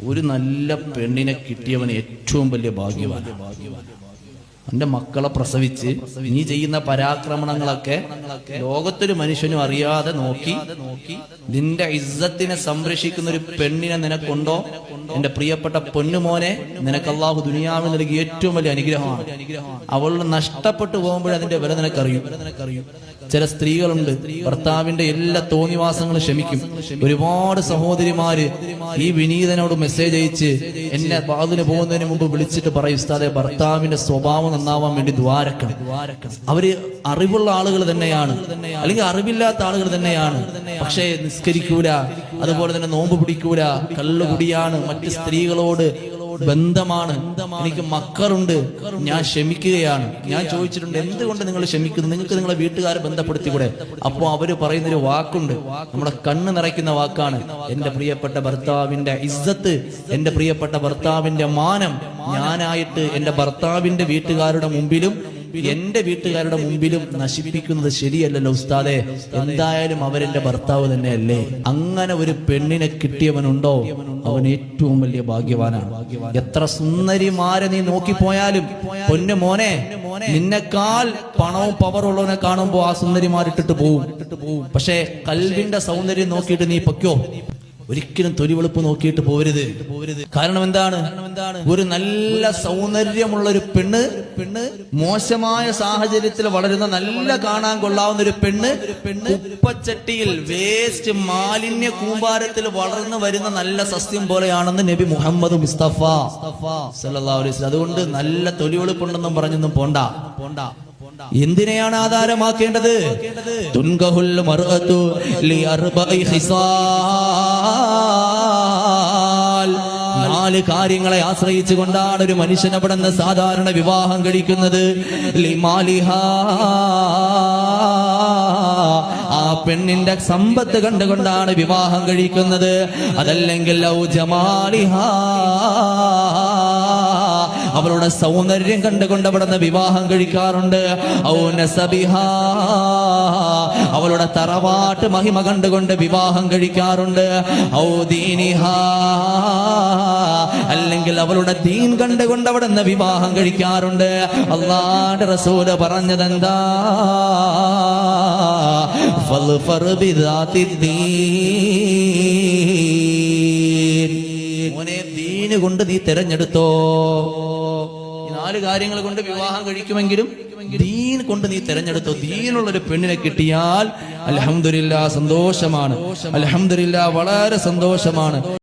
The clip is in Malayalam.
ഒരു നല്ല പെണ്ണിനെ കിട്ടിയവൻ ഏറ്റവും വലിയ ഭാഗ്യവാനാണ്. എന്റെ മക്കളെ പ്രസവിച്ച് നീ ചെയ്യുന്ന പരാക്രമണങ്ങളൊക്കെ ലോകത്തൊരു മനുഷ്യനും അറിയാതെ നോക്കി നിന്റെ ഇസ്സത്തിനെ സംരക്ഷിക്കുന്ന ഒരു പെണ്ണിനെ നിനക്കുണ്ടോ? എന്റെ പ്രിയപ്പെട്ട പൊന്നുമോനെ, നിനക്ക് അല്ലാഹു ദുനിയാവിൽ നൽകിയ ഏറ്റവും വലിയ അനുഗ്രഹമാണ്. അവൾ നഷ്ടപ്പെട്ടു പോകുമ്പോൾ അതിന്റെ വില നിനക്കറിയും. ചില സ്ത്രീകളുണ്ട്, ഭർത്താവിന്റെ എല്ലാ തോന്നിവാസങ്ങളും ക്ഷമിക്കും. ഒരുപാട് സഹോദരിമാര് ഈ വിനീതനോട് മെസ്സേജ് അയച്ച് എന്നെ ബാദിന് പോകുന്നതിന് മുമ്പ് വിളിച്ചിട്ട് പറയും, ഉസ്താദേ ഭർത്താവിന്റെ സ്വഭാവം നന്നാവാൻ വേണ്ടി ദ്വാരക്കണം. അവര് അറിവുള്ള ആളുകൾ തന്നെയാണ്, അല്ലെങ്കിൽ അറിവില്ലാത്ത ആളുകൾ തന്നെയാണ്. പക്ഷേ നിസ്കരിക്കൂല, അതുപോലെ തന്നെ നോമ്പ് പിടിക്കൂല, കള്ളുകുടിയാണ്, മറ്റ് സ്ത്രീകളോട് ബന്ധമാണ്, എനിക്ക് മക്കളുണ്ട്, ഞാൻ ക്ഷമിക്കുകയാണ്. ഞാൻ ചോദിച്ചിട്ടുണ്ട്, എന്തുകൊണ്ട് നിങ്ങൾ ക്ഷമിക്കുന്നു? നിങ്ങൾക്ക് നിങ്ങളെ വീട്ടുകാരെ ബന്ധപ്പെടുത്തിക്കൂടെ? അപ്പോ അവര് പറയുന്നൊരു വാക്കുണ്ട്, നമ്മുടെ കണ്ണ് നിറയ്ക്കുന്ന വാക്കാണ്. എന്റെ പ്രിയപ്പെട്ട ഭർത്താവിന്റെ ഇസ്സത്ത്, എന്റെ പ്രിയപ്പെട്ട ഭർത്താവിന്റെ മാനം ഞാനായിട്ട് എന്റെ ഭർത്താവിന്റെ വീട്ടുകാരുടെ മുമ്പിലും എന്റെ വീട്ടുകാരുടെ മുമ്പിലും നശിപ്പിക്കുന്നത് ശരിയല്ലല്ലോ ഉസ്താദേ. എന്തായാലും അവരെന്റെ ഭർത്താവ് തന്നെയല്ലേ. അങ്ങനെ ഒരു പെണ്ണിനെ കിട്ടിയവനുണ്ടോ, അവൻ ഏറ്റവും വലിയ ഭാഗ്യവാനാണ്. എത്ര സുന്ദരിമാരെ നീ നോക്കിപ്പോയാലും പൊന്നു മോനെ, നിന്നെക്കാൾ പണവും പവറുള്ളവനെ കാണുമ്പോ ആ സുന്ദരിമാരിട്ടിട്ട് പോവും. പക്ഷേ കൽവിന്റെ സൗന്ദര്യം നോക്കിയിട്ട് നീ പൊക്കോ, ഒരിക്കലും തൊലിവെളുപ്പ് നോക്കിയിട്ട് പോരുത്. കാരണം എന്താണ്? ഒരു നല്ല സൗന്ദര്യമുള്ള ഒരു പെണ്ണ്, മോശമായ സാഹചര്യത്തിൽ വളരുന്ന നല്ല കാണാൻ കൊള്ളാവുന്ന ഒരു പെണ്ണ്, കുപ്പച്ചട്ടിയിൽ വേസ്റ്റ് മാലിന്യ കൂമ്പാരത്തിൽ വളർന്നു വരുന്ന നല്ല സസ്യം പോലെയാണെന്ന് നബി മുഹമ്മദ് മുസ്തഫ സല്ലല്ലാഹു അലൈഹി വസല്ലം. അതുകൊണ്ട് നല്ല തൊലിവെളുപ്പുണ്ടെന്നും പറഞ്ഞൊന്നും പോണ്ട. എന്തിനെയാണ് ആധാരമാക്കേണ്ടത്? തുൻകഹുൽ മർഅതു ലിഅർബഇ ഖിസാൽ. 4 കാര്യങ്ങളെ ആശ്രയിച്ചുകൊണ്ടാണ് ഒരു മനുഷ്യൻ അവിടെ നിന്ന് സാധാരണ വിവാഹം കഴിക്കുന്നത്. ലിമാലിഹാ, ആ പെണ്ണിന്റെ സമ്പത്ത് കണ്ടുകൊണ്ടാണ് വിവാഹം കഴിക്കുന്നത്. അതല്ലെങ്കിൽ ഔ ജമാലിഹാ, അവളുടെ സൗന്ദര്യം കണ്ടുകൊണ്ട് അവിടെ നിന്ന് വിവാഹം കഴിക്കാറുണ്ട്. ഔ നസബിഹാ, അവളുടെ തറവാട്ട് മഹിമ കണ്ടുകൊണ്ട് വിവാഹം കഴിക്കാറുണ്ട്. ഔ ദീനിഹാ, അല്ലെങ്കിൽ അവളുടെ ദീൻ കണ്ടുകൊണ്ട് അവിടെ നിന്ന് വിവാഹം കഴിക്കാറുണ്ട്. അല്ലാഹുവിന്റെ റസൂൽ പറഞ്ഞതെന്താ? ഫൽഫർ ബിദാത്തിദ്ദീൻ. മോനെ, ദീന് കൊണ്ട് നീ തെരഞ്ഞെടുത്തോ. 4 കാര്യങ്ങൾ കൊണ്ട് വിവാഹം കഴിക്കുമെങ്കിലും ദീൻ കൊണ്ട് നീ തെരഞ്ഞെടുത്തോ. ദീനുള്ളൊരു പെണ്ണിനെ കിട്ടിയാൽ അൽഹംദുലില്ലാ സന്തോഷമാണ്. അൽഹംദുലില്ലാ വളരെ സന്തോഷമാണ്.